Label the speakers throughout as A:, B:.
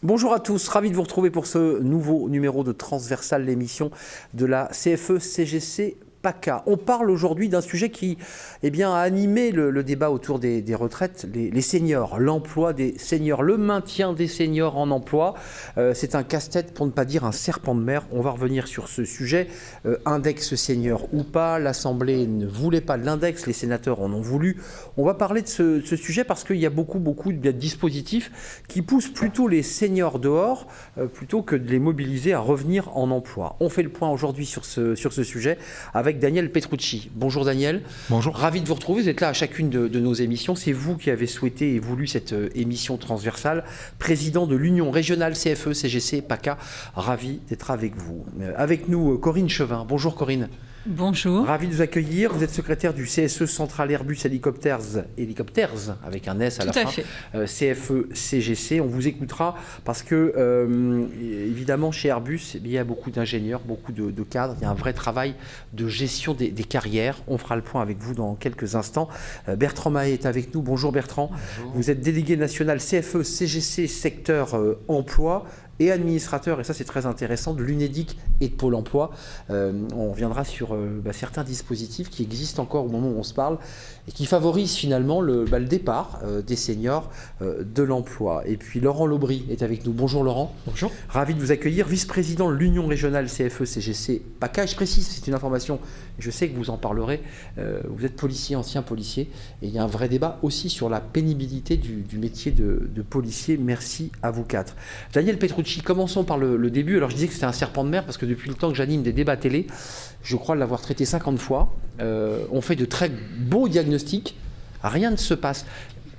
A: Bonjour à tous, ravi de vous retrouver pour ce nouveau numéro de Transversal, l'émission de la CFE-CGC PACA. On parle aujourd'hui d'un sujet qui a animé le débat autour des retraites, les seniors, l'emploi des seniors, le maintien des seniors en emploi. C'est un casse-tête, pour ne pas dire un serpent de mer. On va revenir sur ce sujet. Index senior ou pas, l'Assemblée ne voulait pas de l'index, les sénateurs en ont voulu. On va parler de ce sujet parce qu'il y a beaucoup de dispositifs qui poussent plutôt les seniors dehors plutôt que de les mobiliser à revenir en emploi. On fait le point aujourd'hui sur ce sujet avec Daniel Petrucci. Bonjour Daniel.
B: Bonjour.
A: Ravi de vous retrouver. Vous êtes là à chacune de nos émissions. C'est vous qui avez souhaité et voulu cette émission transversale. Président de l'Union régionale CFE-CGC PACA. Ravi d'être avec vous. Avec nous, Corinne Chevin. Bonjour Corinne.
C: Bonjour.
A: Ravi de vous accueillir. Vous êtes secrétaire du CSE Central Airbus Helicopters, avec un S à la fin. CFE-CGC. On vous écoutera parce que, évidemment, chez Airbus, il y a beaucoup d'ingénieurs, beaucoup de cadres. Il y a un vrai travail de gestion des carrières. On fera le point avec vous dans quelques instants. Bertrand Mahé est avec nous. Bonjour Bertrand. Bonjour. Vous êtes délégué national CFE-CGC secteur emploi et administrateur, et ça c'est très intéressant, de l'UNEDIC et de Pôle emploi. On reviendra sur certains dispositifs qui existent encore au moment où on se parle et qui favorisent finalement le départ des seniors de l'emploi. Et puis Laurent Laubry est avec nous. Bonjour Laurent.
D: Bonjour.
A: Ravi de vous accueillir, vice-président de l'Union régionale CFE-CGC PACA. Je précise, c'est une information, je sais que vous en parlerez, vous êtes policier, ancien policier, et il y a un vrai débat aussi sur la pénibilité du métier de policier. Merci à vous quatre. Daniel Petrucci, commençons par le début. Alors je disais que c'était un serpent de mer parce que depuis le temps que j'anime des débats télé, je crois l'avoir traité 50 fois. On fait de très beaux diagnostics, rien ne se passe.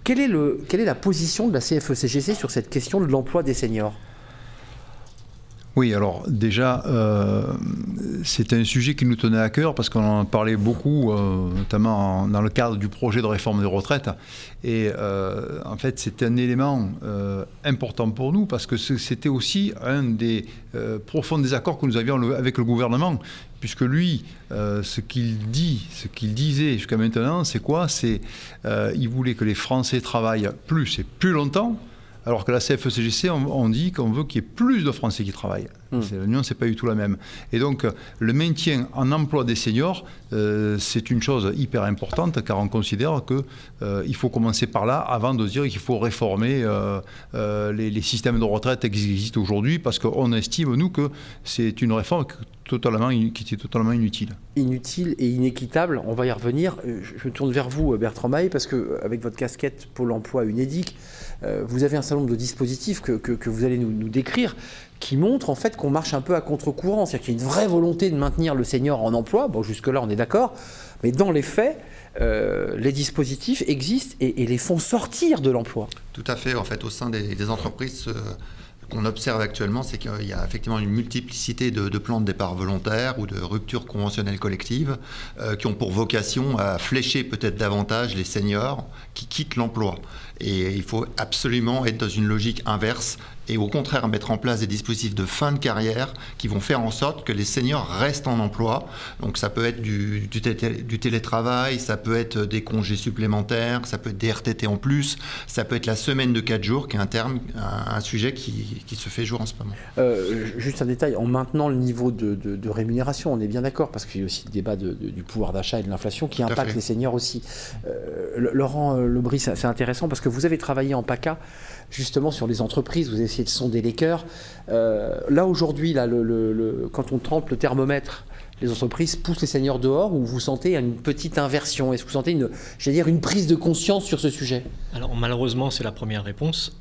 A: Quelle est la position de la CFE-CGC sur cette question de l'emploi des seniors ?
B: Oui, alors déjà, c'est un sujet qui nous tenait à cœur parce qu'on en parlait beaucoup, notamment dans le cadre du projet de réforme des retraites. Et en fait, c'était un élément important pour nous parce que c'était aussi un des profonds désaccords que nous avions avec le gouvernement. Puisque lui, ce qu'il disait jusqu'à maintenant, c'est quoi ? Il voulait que les Français travaillent plus et plus longtemps. Alors que la CFE-CGC, on dit qu'on veut qu'il y ait plus de Français qui travaillent. L'Union, ce n'est pas du tout la même. Et donc, le maintien en emploi des seniors, c'est une chose hyper importante, car on considère qu'il faut commencer par là, avant de se dire qu'il faut réformer les systèmes de retraite qui existent aujourd'hui, parce qu'on estime, nous, que c'est une réforme qui était totalement inutile.
A: Inutile et inéquitable, on va y revenir. Je me tourne vers vous, Bertrand Mahé, parce qu'avec votre casquette Pôle emploi UNEDIC, vous avez un certain nombre de dispositifs que vous allez nous décrire, qui montrent en fait qu'on marche un peu à contre-courant. C'est-à-dire qu'il y a une vraie volonté de maintenir le senior en emploi. Bon, jusque-là, on est d'accord. Mais dans les faits, les dispositifs existent et les font sortir de l'emploi.
D: Tout à fait. En fait, au sein des entreprises, qu'on observe actuellement, c'est qu'il y a effectivement une multiplicité de plans de départ volontaires ou de ruptures conventionnelles collectives qui ont pour vocation à flécher peut-être davantage les seniors qui quittent l'emploi. Et il faut absolument être dans une logique inverse et au contraire mettre en place des dispositifs de fin de carrière qui vont faire en sorte que les seniors restent en emploi. Donc ça peut être du télétravail, ça peut être des congés supplémentaires, ça peut être des RTT en plus, ça peut être la semaine de 4 jours qui est un sujet qui se fait jour en ce moment.
A: Juste un détail, en maintenant le niveau de rémunération, on est bien d'accord, parce qu'il y a aussi le débat du pouvoir d'achat et de l'inflation qui impacte les seniors aussi. Laurent Laubry, c'est intéressant parce que vous avez travaillé en PACA justement sur les entreprises, vous avez essayé de sonder les cœurs. Là aujourd'hui, quand on trempe le thermomètre, les entreprises poussent les seniors dehors, ou vous sentez une petite inversion? Est-ce que vous sentez une prise de conscience sur ce sujet?
E: Alors malheureusement, c'est la première réponse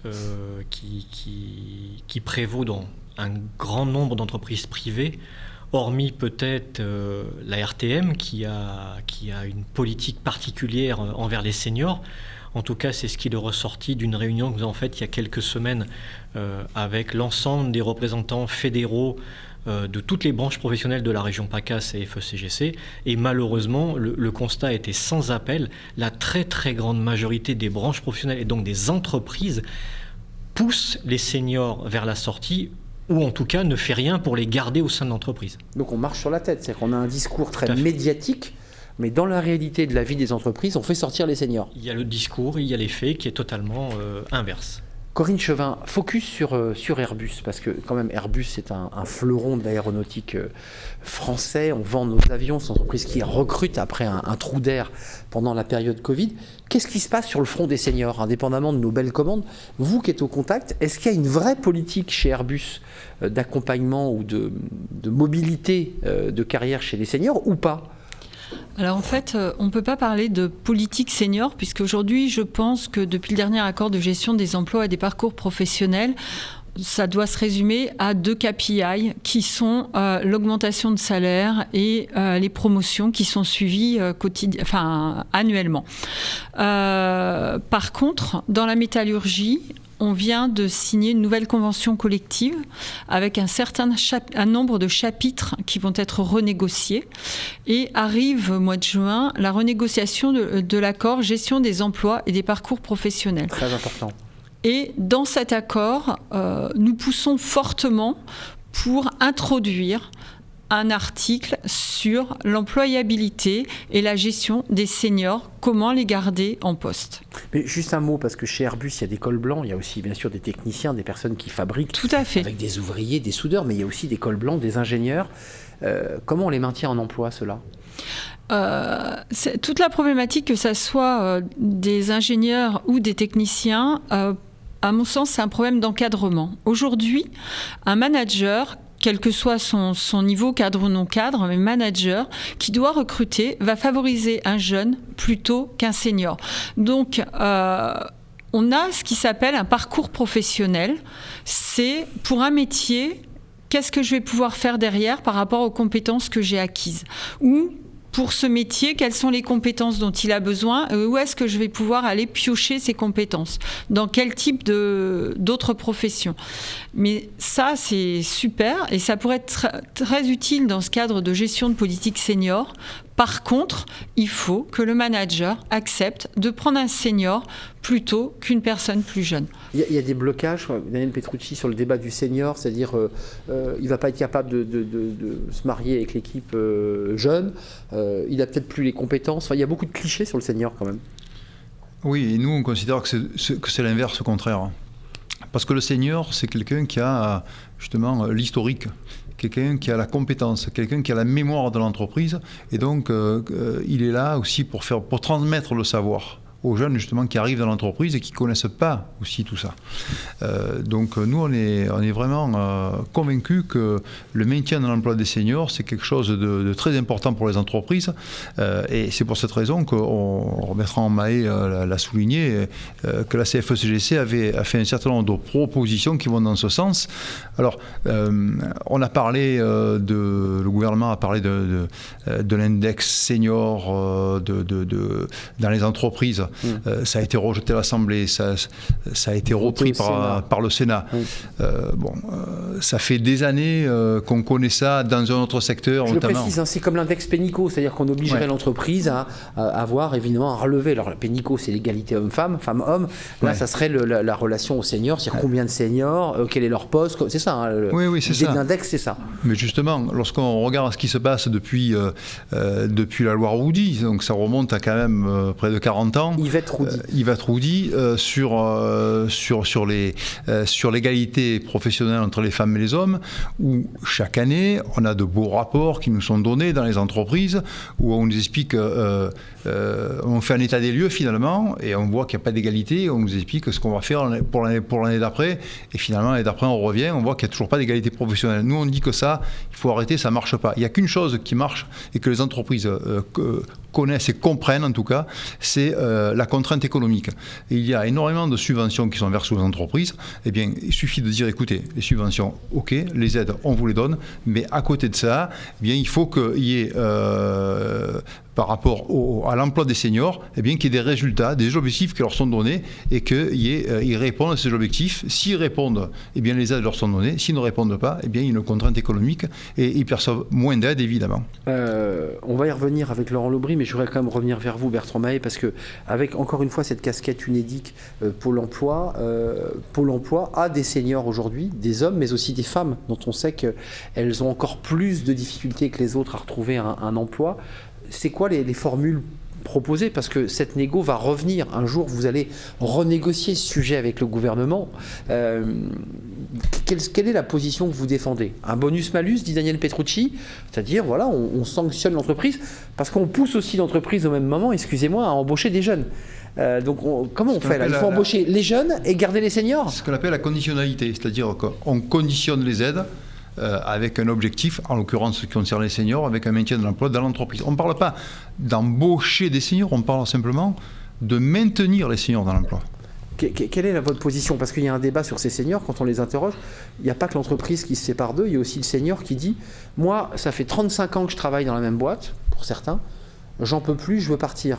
E: qui prévaut dans un grand nombre d'entreprises privées, hormis peut-être la RTM qui a une politique particulière envers les seniors. En tout cas, c'est ce qui est ressorti d'une réunion que nous avons faite il y a quelques semaines avec l'ensemble des représentants fédéraux de toutes les branches professionnelles de la région PACA, CFE-CGC. Et malheureusement, le constat était sans appel. La très très grande majorité des branches professionnelles et donc des entreprises poussent les seniors vers la sortie, ou en tout cas ne fait rien pour les garder au sein de l'entreprise.
A: Donc on marche sur la tête, c'est-à-dire qu'on a un discours très médiatique, mais dans la réalité de la vie des entreprises, on fait sortir les seniors.
E: Il y a le discours, il y a les faits qui est totalement inverse.
A: Corinne Chevin, focus sur Airbus, parce que quand même Airbus c'est un fleuron de l'aéronautique français, on vend nos avions, c'est une entreprise qui recrute après un trou d'air pendant la période Covid. Qu'est-ce qui se passe sur le front des seniors, indépendamment de nos belles commandes? Vous qui êtes au contact, est-ce qu'il y a une vraie politique chez Airbus d'accompagnement ou de mobilité de carrière chez les seniors ou pas?
C: Alors en fait, on ne peut pas parler de politique senior, puisqu'aujourd'hui, je pense que depuis le dernier accord de gestion des emplois et des parcours professionnels, ça doit se résumer à 2 KPI qui sont l'augmentation de salaire et les promotions qui sont suivies annuellement. Par contre, dans la métallurgie, on vient de signer une nouvelle convention collective avec un nombre de chapitres qui vont être renégociés. Et arrive au mois de juin la renégociation de l'accord gestion des emplois et des parcours professionnels.
A: Très important.
C: Et dans cet accord, nous poussons fortement pour introduire un article sur l'employabilité et la gestion des seniors, comment les garder en poste.
A: Mais juste un mot, parce que chez Airbus, il y a des cols blancs, il y a aussi bien sûr des techniciens, des personnes qui fabriquent.
C: Tout à fait.
A: Avec des ouvriers, des soudeurs, mais il y a aussi des cols blancs, des ingénieurs. Comment on les maintient en emploi, ceux-là ?
C: C'est toute la problématique, que ce soit des ingénieurs ou des techniciens, à mon sens, c'est un problème d'encadrement. Aujourd'hui, un manager, quel que soit son niveau cadre ou non cadre, mais manager qui doit recruter va favoriser un jeune plutôt qu'un senior. Donc, on a ce qui s'appelle un parcours professionnel. C'est pour un métier, qu'est-ce que je vais pouvoir faire derrière par rapport aux compétences que j'ai acquises ? Ou pour ce métier, quelles sont les compétences dont il a besoin ? Où est-ce que je vais pouvoir aller piocher ces compétences ? Dans quel type d'autres professions ? Mais ça, c'est super et ça pourrait être très utile dans ce cadre de gestion de politique senior. Par contre, il faut que le manager accepte de prendre un senior plutôt qu'une personne plus jeune.
A: Il y a des blocages, Daniel Petrucci, sur le débat du senior, c'est-à-dire il ne va pas être capable de se marier avec l'équipe jeune, il n'a peut-être plus les compétences. Enfin, il y a beaucoup de clichés sur le senior quand même.
B: Oui, et nous on considère que c'est l'inverse, au contraire. Parce que le senior, c'est quelqu'un qui a justement l'historique, quelqu'un qui a la compétence, quelqu'un qui a la mémoire de l'entreprise, et donc il est là aussi pour transmettre le savoir aux jeunes justement qui arrivent dans l'entreprise et qui ne connaissent pas aussi tout ça. Donc nous on est vraiment convaincus que le maintien de l'emploi des seniors c'est quelque chose de très important pour les entreprises et c'est pour cette raison qu'on Bertrand Mahé l'a souligné que la CFE-CGC a fait un certain nombre de propositions qui vont dans ce sens. Alors on a parlé le gouvernement a parlé de l'index senior dans les entreprises. Ça a été rejeté à l'Assemblée, ça a été repris par le Sénat. Ça fait des années qu'on connaît ça dans un autre secteur.
A: Je notamment. Le précise, c'est comme l'index Pénicaud, c'est-à-dire qu'on obligerait l'entreprise à avoir évidemment à relever. Alors Pénicaud, c'est l'égalité homme-femme, femme-homme. Là, ça serait la relation aux seniors, c'est-à-dire combien de seniors, quel est leur poste, c'est ça.
B: C'est ça.
A: L'index, c'est ça. Mais
B: justement, lorsqu'on regarde ce qui se passe depuis la loi Roudy, donc ça remonte à quand même près de 40 ans. Yvette Roudy sur l'égalité professionnelle entre les femmes et les hommes, où chaque année on a de beaux rapports qui nous sont donnés dans les entreprises où on nous explique on fait un état des lieux finalement et on voit qu'il n'y a pas d'égalité, on nous explique ce qu'on va faire pour l'année d'après et finalement l'année d'après on revient, on voit qu'il n'y a toujours pas d'égalité professionnelle. Nous on dit que ça, il faut arrêter, ça ne marche pas. Il n'y a qu'une chose qui marche et que les entreprises connaissent et comprennent en tout cas, c'est la contrainte économique. Et il y a énormément de subventions qui sont versées aux entreprises. Eh bien, il suffit de dire, écoutez, les subventions, ok, les aides, on vous les donne, mais à côté de ça, eh bien, il faut qu'il y ait par rapport à l'emploi des seniors, eh bien, qu'il y ait des résultats, des objectifs qui leur sont donnés et qu'ils répondent à ces objectifs. S'ils répondent, eh bien, les aides leur sont données. S'ils ne répondent pas, eh bien, il y a une contrainte économique et ils perçoivent moins d'aides, évidemment.
A: On va y revenir avec Laurent Lobry, mais je voudrais quand même revenir vers vous, Bertrand Mahé, parce que avec encore une fois cette casquette UNEDIC, Pôle emploi a des seniors aujourd'hui, des hommes, mais aussi des femmes, dont on sait qu'elles ont encore plus de difficultés que les autres à retrouver un emploi. C'est quoi les formules proposer, parce que cette négo va revenir. Un jour, vous allez renégocier ce sujet avec le gouvernement. Quelle est la position que vous défendez? Un bonus-malus, dit Daniel Petrucci, c'est-à-dire, voilà, on sanctionne l'entreprise, parce qu'on pousse aussi l'entreprise au même moment, excusez-moi, à embaucher des jeunes. Donc comment on fait là? Il faut embaucher les jeunes et garder les seniors?
B: C'est ce qu'on appelle la conditionnalité, c'est-à-dire qu'on conditionne les aides avec un objectif, en l'occurrence ce qui concerne les seniors, avec un maintien de l'emploi dans l'entreprise. On ne parle pas d'embaucher des seniors, on parle simplement de maintenir les seniors dans l'emploi.
A: Quelle est votre position? Parce qu'il y a un débat sur ces seniors, quand on les interroge, il n'y a pas que l'entreprise qui se sépare d'eux, il y a aussi le senior qui dit « Moi, ça fait 35 ans que je travaille dans la même boîte, pour certains, j'en peux plus, je veux partir ».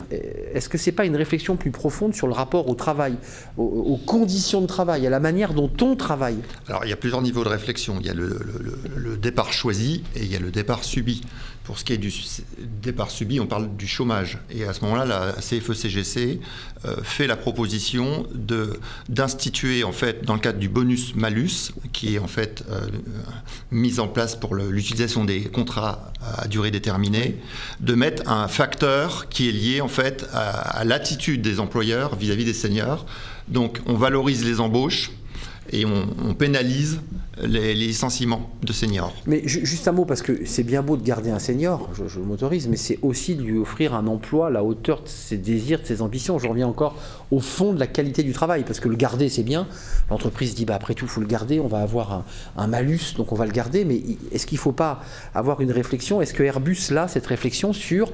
A: Est-ce que ce n'est pas une réflexion plus profonde sur le rapport au travail, aux conditions de travail, à la manière dont on travaille? Alors,
D: il y a plusieurs niveaux de réflexion. Il y a le départ choisi et il y a le départ subi. Pour ce qui est du départ subi, on parle du chômage. Et à ce moment-là, la CFE-CGC fait la proposition d'instituer, en fait, dans le cadre du bonus-malus, qui est en fait mis en place pour l'utilisation des contrats à durée déterminée, de mettre un facteur qui est lié en fait à l'attitude des employeurs vis-à-vis des seniors. Donc on valorise les embauches et on pénalise les licenciements de seniors.
A: Mais juste un mot, parce que c'est bien beau de garder un senior, je m'autorise, mais c'est aussi de lui offrir un emploi à la hauteur de ses désirs, de ses ambitions. Je reviens encore au fond de la qualité du travail, parce que le garder c'est bien, l'entreprise dit après tout il faut le garder, on va avoir un malus, donc on va le garder, mais est-ce qu'il ne faut pas avoir une réflexion? Est-ce que Airbus a cette réflexion sur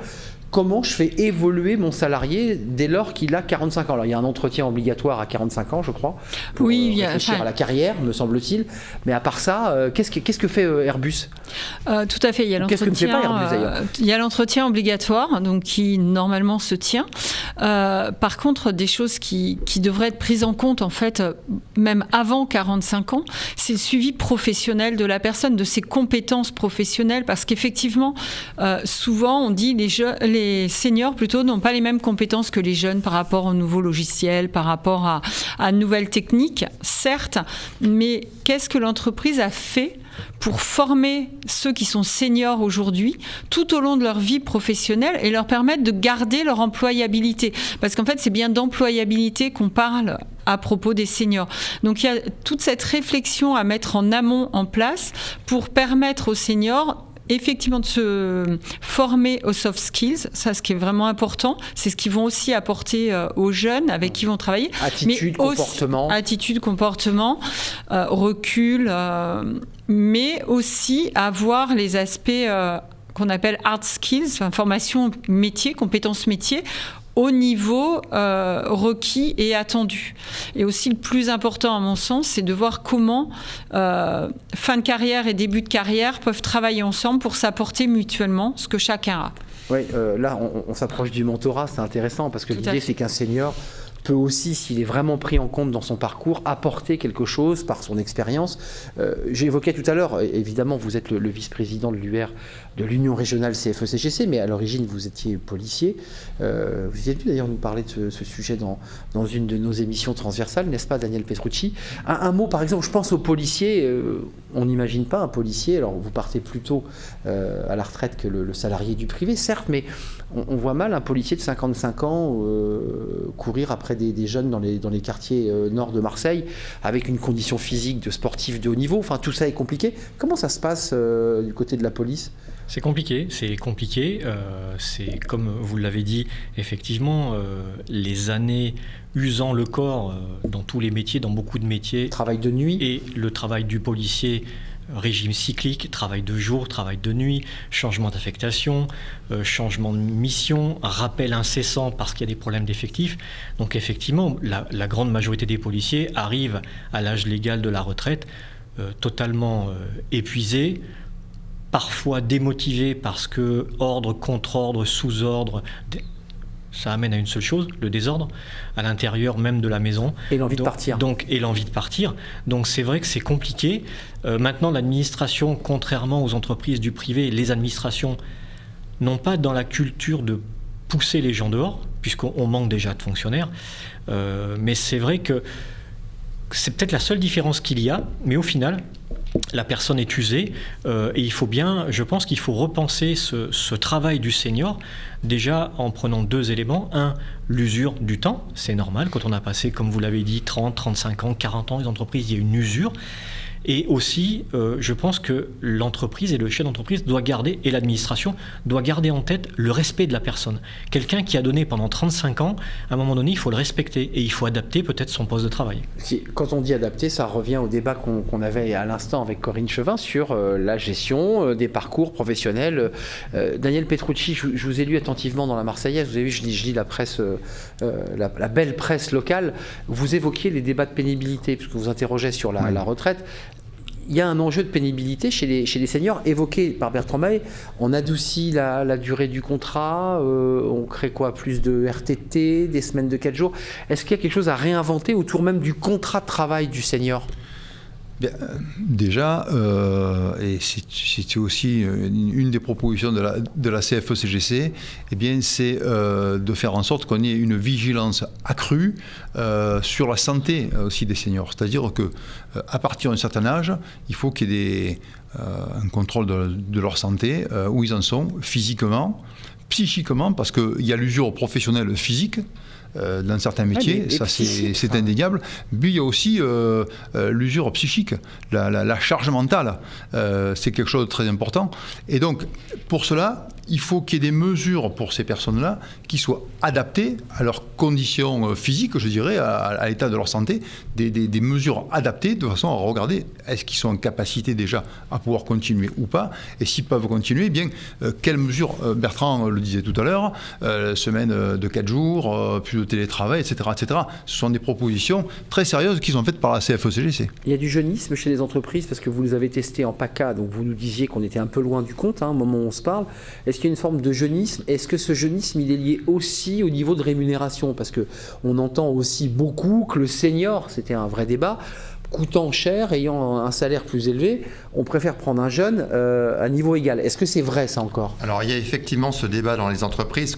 A: comment je fais évoluer mon salarié dès lors qu'il a 45 ans? Alors, il y a un entretien obligatoire à 45 ans, je crois, pour réfléchir à la carrière, me semble-t-il. Mais à part ça, qu'est-ce que fait Airbus?
C: Tout à fait. Il y a
A: qu'est-ce que ne fait pas Airbus, d'ailleurs?
C: Il y a l'entretien obligatoire, donc qui normalement se tient. Par contre, des choses qui devraient être prises en compte, en fait, même avant 45 ans, c'est le suivi professionnel de la personne, de ses compétences professionnelles, parce qu'effectivement, souvent, on dit les seniors plutôt n'ont pas les mêmes compétences que les jeunes par rapport aux nouveaux logiciels, par rapport à nouvelles techniques, certes, mais qu'est-ce que l'entreprise a fait pour former ceux qui sont seniors aujourd'hui tout au long de leur vie professionnelle et leur permettre de garder leur employabilité? Parce qu'en fait, c'est bien d'employabilité qu'on parle à propos des seniors. Donc il y a toute cette réflexion à mettre en amont en place pour permettre aux seniors effectivement de se former aux soft skills, ça ce qui est vraiment important, c'est ce qu'ils vont aussi apporter aux jeunes avec qui ils vont travailler.
A: Attitude,
C: comportement, recul, mais aussi avoir les aspects qu'on appelle hard skills, enfin, formation métier, compétences métiers, au niveau requis et attendu. Et aussi le plus important à mon sens, c'est de voir comment fin de carrière et début de carrière peuvent travailler ensemble pour s'apporter mutuellement ce que chacun a.
A: Oui, là on s'approche du mentorat, c'est intéressant parce que l'idée c'est qu'un senior peut aussi, s'il est vraiment pris en compte dans son parcours, apporter quelque chose par son expérience. J'évoquais tout à l'heure, évidemment, vous êtes le vice-président de l'UR, de l'Union régionale CFE-CGC, mais à l'origine, vous étiez policier. Vous avez dû d'ailleurs nous parler de ce sujet dans une de nos émissions transversales, n'est-ce pas, Daniel Petrucci? Un mot, par exemple, je pense aux policiers. On n'imagine pas un policier, alors vous partez plutôt à la retraite que le salarié du privé, certes, mais on voit mal un policier de 55 ans courir après des jeunes dans les quartiers nord de Marseille avec une condition physique de sportif de haut niveau. Enfin, tout ça est compliqué. Comment ça se passe du côté de la police?
E: C'est compliqué. C'est comme vous l'avez dit, effectivement, les années usant le corps dans tous les métiers, dans beaucoup de métiers.
A: Travail de nuit.
E: Et le travail du policier, régime cyclique, travail de jour, travail de nuit, changement d'affectation, changement de mission, rappel incessant parce qu'il y a des problèmes d'effectifs. Donc effectivement, la grande majorité des policiers arrivent à l'âge légal de la retraite totalement épuisés, parfois démotivés parce que ordre, contre-ordre, sous-ordre, ça amène à une seule chose, le désordre, à l'intérieur même de la maison.
A: Et l'envie de partir.
E: Et l'envie de partir. Donc c'est vrai que c'est compliqué. Maintenant, l'administration, contrairement aux entreprises du privé, les administrations n'ont pas dans la culture de pousser les gens dehors, puisqu'on manque déjà de fonctionnaires. Mais c'est vrai que c'est peut-être la seule différence qu'il y a, mais au final, la personne est usée et je pense qu'il faut repenser ce travail du senior déjà en prenant 2 éléments. Un, l'usure du temps, c'est normal quand on a passé, comme vous l'avez dit, 30, 35 ans, 40 ans, les entreprises, il y a une usure. Et aussi, je pense que l'entreprise et le chef d'entreprise et l'administration doit garder en tête le respect de la personne. Quelqu'un qui a donné pendant 35 ans, à un moment donné, il faut le respecter et il faut adapter peut-être son poste de travail.
A: Quand on dit adapter, ça revient au débat qu'on avait à l'instant avec Corinne Chevin sur la gestion des parcours professionnels. Daniel Petrucci, je vous ai lu attentivement dans la Marseillaise, vous avez vu, je lis la presse, la belle presse locale, vous évoquiez les débats de pénibilité, puisque vous interrogez sur la retraite. Il y a un enjeu de pénibilité chez les seniors évoqué par Bertrand Mahé. On adoucit la durée du contrat, on crée plus de RTT, des semaines de 4 jours. Est-ce qu'il y a quelque chose à réinventer autour même du contrat de travail du senior ?
B: Bien, déjà, et c'est aussi une des propositions de la CFE-CGC, eh bien, c'est de faire en sorte qu'on ait une vigilance accrue sur la santé aussi des seniors. C'est-à-dire qu'à partir d'un certain âge, il faut qu'il y ait un contrôle de leur santé, où ils en sont physiquement, psychiquement, parce qu'il y a l'usure professionnelle physique, dans certains métiers, ça c'est indéniable. Mais il y a aussi l'usure psychique, la charge mentale, c'est quelque chose de très important. Et donc, pour cela, il faut qu'il y ait des mesures pour ces personnes-là qui soient adaptées à leurs conditions physiques, je dirais, à l'état de leur santé, des mesures adaptées de façon à regarder est-ce qu'ils sont en capacité déjà à pouvoir continuer ou pas, et s'ils peuvent continuer, eh bien, quelles mesures, Bertrand le disait tout à l'heure, semaine de 4 jours, plus de télétravail, etc., etc. Ce sont des propositions très sérieuses qui sont faites par la CFE-CGC.
A: Il y a du jeunisme chez les entreprises, parce que vous les avez testés en PACA, donc vous nous disiez qu'on était un peu loin du compte, au moment où on se parle. Est-ce qu'il y a une forme de jeunisme? Est-ce que ce jeunisme, il est lié aussi au niveau de rémunération? Parce qu'on entend aussi beaucoup que le senior, c'était un vrai débat, coûtant cher, ayant un salaire plus élevé, on préfère prendre un jeune à niveau égal. Est-ce que c'est vrai, ça, encore?
D: Alors, il y a effectivement ce débat dans les entreprises.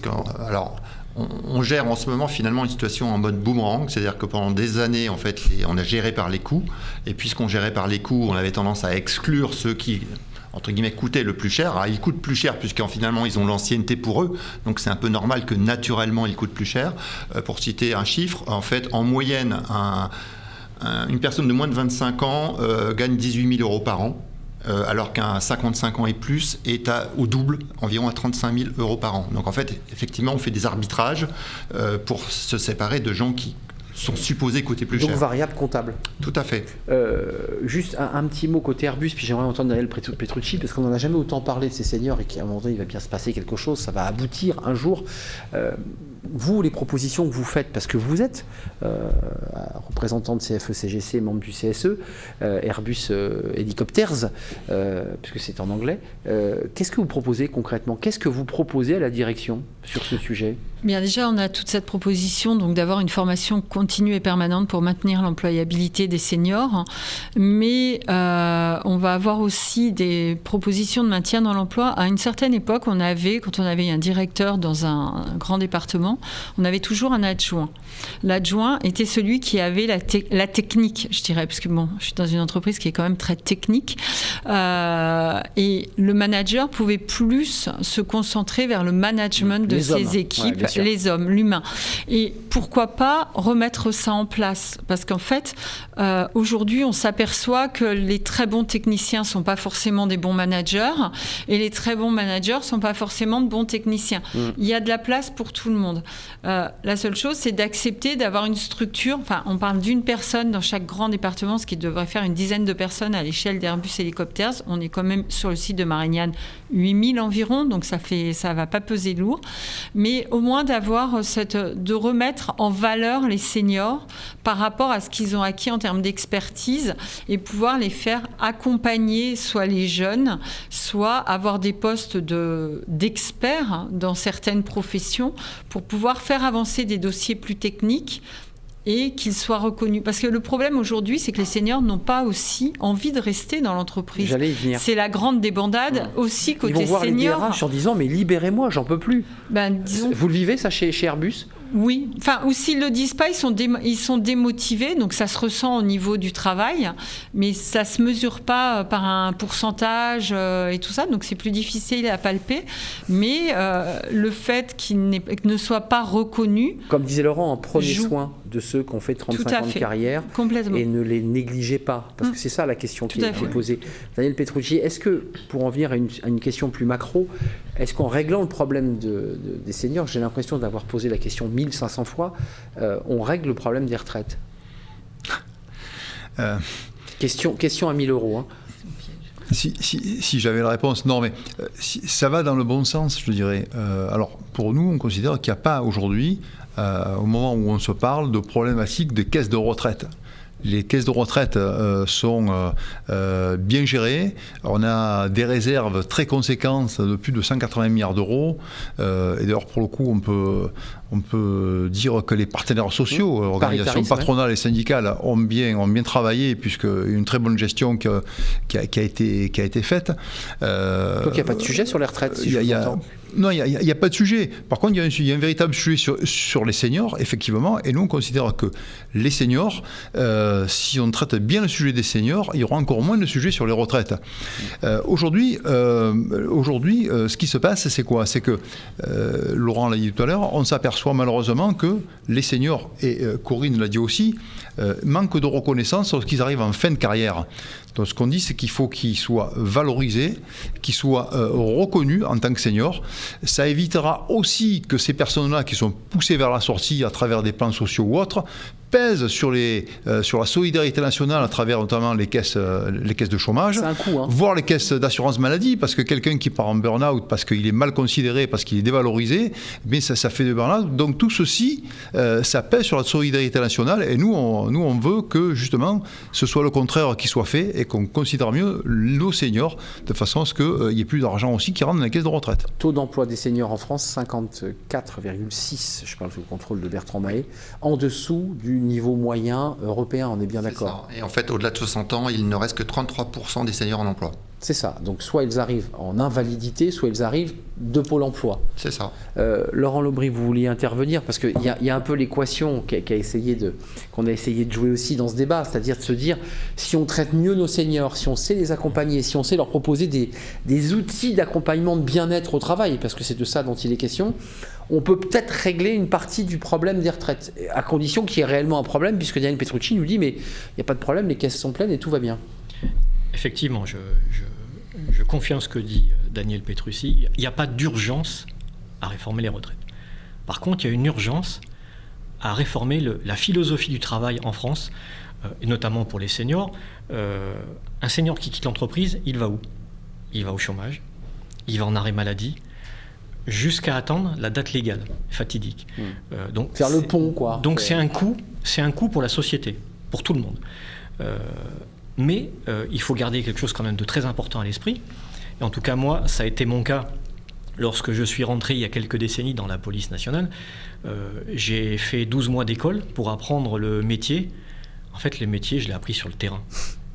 D: On gère en ce moment finalement une situation en mode boomerang, c'est-à-dire que pendant des années, en fait, on a géré par les coûts, et puisqu'on gérait par les coûts, on avait tendance à exclure ceux qui, entre guillemets, coûtaient le plus cher. Alors, ils coûtent plus cher puisqu'en finalement, ils ont l'ancienneté pour eux, donc c'est un peu normal que naturellement, ils coûtent plus cher. Pour citer un chiffre, en fait, en moyenne, une personne de moins de 25 ans gagne 18 000 € par an. Alors qu'un 55 ans et plus est au double, environ à 35 000 € par an. Donc en fait, effectivement, on fait des arbitrages pour se séparer de gens qui sont supposés coûter plus cher.
A: Donc variable comptable.
D: Tout à fait.
A: Juste un petit mot côté Airbus, puis j'aimerais entendre Daniel Petrucci, parce qu'on n'en a jamais autant parlé de ces seniors et qu'à un moment donné, il va bien se passer quelque chose, ça va aboutir un jour. Vous, les propositions que vous faites, parce que vous êtes représentant de CFE-CGC, membre du CSE, Airbus Helicopters, puisque c'est en anglais, qu'est-ce que vous proposez concrètement? Qu'est-ce que vous proposez à la direction sur ce sujet?
C: Bien, déjà, on a toute cette proposition donc d'avoir une formation continue et permanente pour maintenir l'employabilité des seniors, mais on va avoir aussi des propositions de maintien dans l'emploi. À une certaine époque, quand on avait un directeur dans un grand département, on avait toujours un adjoint. L'adjoint était celui qui avait la technique, je dirais, parce que bon, je suis dans une entreprise qui est quand même très technique, et le manager pouvait plus se concentrer vers le management de ses équipes, les hommes, l'humain. Et pourquoi pas remettre ça en place? Parce qu'en fait, aujourd'hui, on s'aperçoit que les très bons techniciens ne sont pas forcément des bons managers, et les très bons managers ne sont pas forcément de bons techniciens. Il y a de la place pour tout le monde. La seule chose, c'est d'accepter d'avoir une structure, enfin, on parle d'une personne dans chaque grand département, ce qui devrait faire une dizaine de personnes à l'échelle d'Airbus Helicopters. On est quand même sur le site de Marignane 8000 environ, donc ça va pas peser lourd. Mais au moins de remettre en valeur les seniors par rapport à ce qu'ils ont acquis en termes d'expertise et pouvoir les faire accompagner soit les jeunes, soit avoir des postes d'experts dans certaines professions pour pouvoir faire avancer des dossiers plus techniques et qu'ils soient reconnus. Parce que le problème aujourd'hui, c'est que les seniors n'ont pas aussi envie de rester dans l'entreprise.
A: J'allais y venir.
C: C'est la grande débandade aussi côté seniors.
A: Ils vont voir les DRH en disant « mais libérez-moi, j'en peux plus ». Vous le vivez ça chez Airbus?
C: Oui, ou s'ils ne le disent pas, ils sont démotivés, donc ça se ressent au niveau du travail, mais ça ne se mesure pas par un pourcentage et tout ça, donc c'est plus difficile à palper. Mais le fait qu'il ne soit pas reconnu...
A: Comme disait Laurent, prenez soin de ceux qui ont fait 35 ans de carrière et ne les négligez pas, parce que c'est ça la question qui est posée. Daniel Petrucci, est-ce que, pour en venir à une question plus macro, est-ce qu'en réglant le problème des seniors, j'ai l'impression d'avoir posé la question 1500 fois, on règle le problème des retraites? Question à 1000 €. Hein.
B: Si j'avais la réponse, non, mais ça va dans le bon sens, je dirais. Alors, pour nous, on considère qu'il n'y a pas aujourd'hui, au moment où on se parle, de problématique de caisses de retraite. Les caisses de retraite sont bien gérées. On a des réserves très conséquentes de plus de 180 milliards d'euros. Et d'ailleurs, pour le coup, on peut dire que les partenaires sociaux, organisations patronales et syndicales, ont bien travaillé, puisqu'il y a une très bonne gestion qui a été faite.
A: Donc il n'y a pas de sujet sur les retraites, si je vous entends.
B: Non, il n'y a pas de sujet. Par contre, il y a un véritable sujet sur les seniors, effectivement. Et nous, on considère que les seniors, si on traite bien le sujet des seniors, il y aura encore moins de sujets sur les retraites. Aujourd'hui, ce qui se passe, c'est quoi? C'est que, Laurent l'a dit tout à l'heure, on s'aperçoit malheureusement que les seniors, et Corinne l'a dit aussi, manquent de reconnaissance lorsqu'ils arrivent en fin de carrière. Donc ce qu'on dit, c'est qu'il faut qu'ils soient valorisés, qu'ils soient reconnus en tant que seniors. Ça évitera aussi que ces personnes-là qui sont poussées vers la sortie à travers des plans sociaux ou autres pèsent sur la solidarité nationale à travers notamment les caisses de chômage, voire les caisses d'assurance maladie, parce que quelqu'un qui part en burn-out parce qu'il est mal considéré, parce qu'il est dévalorisé, mais ça fait des burn-out. Donc tout ceci, ça pèse sur la solidarité nationale, et nous on veut que justement ce soit le contraire qui soit fait et qu'on considère mieux nos seniors de façon à ce qu'il n'y ait plus d'argent aussi qui rentre dans la caisse de retraite.
A: Taux d'emploi des seniors en France, 54,6, je parle sous le contrôle de Bertrand Mahé, en dessous du niveau moyen européen, on est bien d'accord.
D: Et en fait, au-delà de 60 ans, il ne reste que 33% des seniors en emploi.
A: C'est ça. Donc soit ils arrivent en invalidité, soit ils arrivent de Pôle emploi.
D: C'est ça.
A: Laurent Lobry, vous vouliez intervenir parce qu'il y a un peu l'équation qu'on a essayé de jouer aussi dans ce débat, c'est-à-dire de se dire, si on traite mieux nos seniors, si on sait les accompagner, si on sait leur proposer des outils d'accompagnement de bien-être au travail, parce que c'est de ça dont il est question, on peut peut-être régler une partie du problème des retraites, à condition qu'il y ait réellement un problème, puisque Daniel Petrucci nous dit, mais il n'y a pas de problème, les caisses sont pleines et tout va bien.
E: Effectivement, je confirme ce que dit Daniel Petrucci. Il n'y a pas d'urgence à réformer les retraites. Par contre, il y a une urgence à réformer la philosophie du travail en France, et notamment pour les seniors. Un senior qui quitte l'entreprise, il va où? Il va au chômage, il va en arrêt maladie, jusqu'à attendre la date légale, fatidique.
A: Donc faire le pont, quoi.
E: Donc c'est un coût pour la société, pour tout le monde. Mais il faut garder quelque chose quand même de très important à l'esprit. Et en tout cas, moi, ça a été mon cas lorsque je suis rentré il y a quelques décennies dans la police nationale. J'ai fait 12 mois d'école pour apprendre le métier. En fait, le métier, je l'ai appris sur le terrain.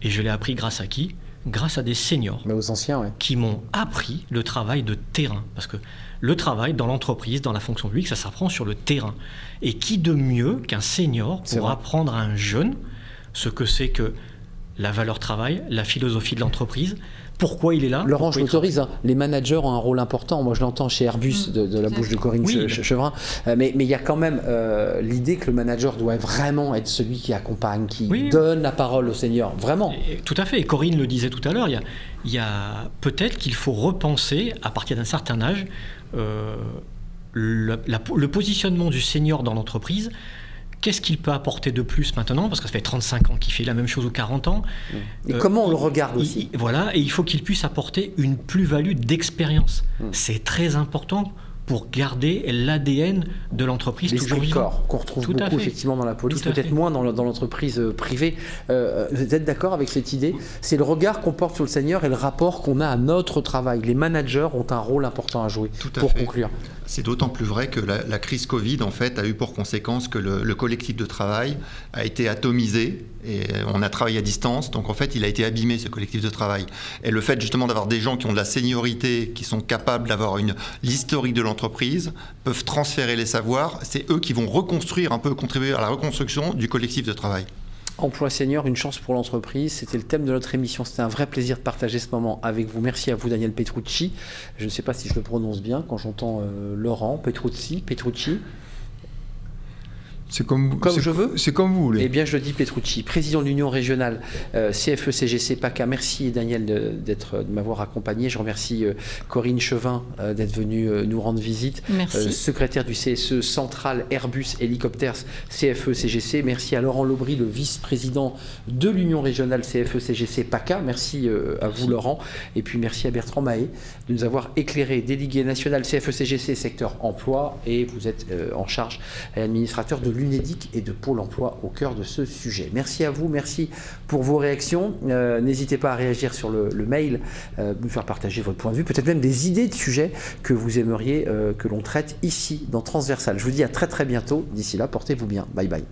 E: Et je l'ai appris grâce à qui? Grâce à des seniors.
A: Mais aux anciens, ouais.
E: Qui m'ont appris le travail de terrain. Parce que le travail dans l'entreprise, dans la fonction publique, ça s'apprend sur le terrain. Et qui de mieux qu'un senior pour apprendre à un jeune ce que c'est que la valeur travail, la philosophie de l'entreprise, pourquoi il est là.
A: Laurent, je m'autorise, les managers ont un rôle important. Moi, je l'entends chez Airbus, de la bouche de Corinne Chevrin. Mais il y a quand même l'idée que le manager doit vraiment être celui qui accompagne, qui donne la parole aux seniors. Vraiment.
E: Tout à fait. Et Corinne le disait tout à l'heure, il y a peut-être qu'il faut repenser, à partir d'un certain âge, le positionnement du senior dans l'entreprise. Qu'est-ce qu'il peut apporter de plus maintenant? Parce que ça fait 35 ans qu'il fait la même chose ou 40 ans.
A: Et comment on le regarde aussi?
E: Voilà, et il faut qu'il puisse apporter une plus-value d'expérience. C'est très important pour garder l'ADN de l'entreprise toujours vivant.
A: Qu'on retrouve beaucoup effectivement dans la police, peut-être moins dans l'entreprise privée. Vous êtes d'accord avec cette idée? C'est le regard qu'on porte sur le senior et le rapport qu'on a à notre travail. Les managers ont un rôle important à jouer. Pour conclure.
D: C'est d'autant plus vrai que la crise Covid, en fait, a eu pour conséquence que le collectif de travail a été atomisé et on a travaillé à distance. Donc, en fait, il a été abîmé, ce collectif de travail. Et le fait, justement, d'avoir des gens qui ont de la seniorité, qui sont capables d'avoir l'historique de l'entreprise, l'entreprise, peuvent transférer les savoirs. C'est eux qui vont reconstruire, un peu contribuer à la reconstruction du collectif de travail.
A: Emploi senior, une chance pour l'entreprise, c'était le thème de notre émission. C'était un vrai plaisir de partager ce moment avec vous. Merci à vous, Daniel Petrucci. Je ne sais pas si je le prononce bien quand j'entends Laurent Petrucci.
B: C'est comme je veux. C'est comme vous voulez.
A: Eh bien, je le dis Petrucci, président de l'Union régionale CFE-CGC PACA. Merci Daniel de m'avoir accompagné. Je remercie Corinne Chevin d'être venue nous rendre visite.
C: Merci.
A: Secrétaire du CSE Central Airbus Helicopters CFE-CGC. Merci à Laurent Lobry, le vice-président de l'Union régionale CFE-CGC PACA. Merci à vous Laurent. Et puis merci à Bertrand Mahé de nous avoir éclairé, délégué national CFE-CGC secteur emploi. Et vous êtes en charge et administrateur de l'UNEDIC et de Pôle emploi au cœur de ce sujet. Merci à vous, merci pour vos réactions. N'hésitez pas à réagir sur le mail, nous faire partager votre point de vue, peut-être même des idées de sujets que vous aimeriez que l'on traite ici dans Transversal. Je vous dis à très très bientôt. D'ici là, portez-vous bien. Bye bye.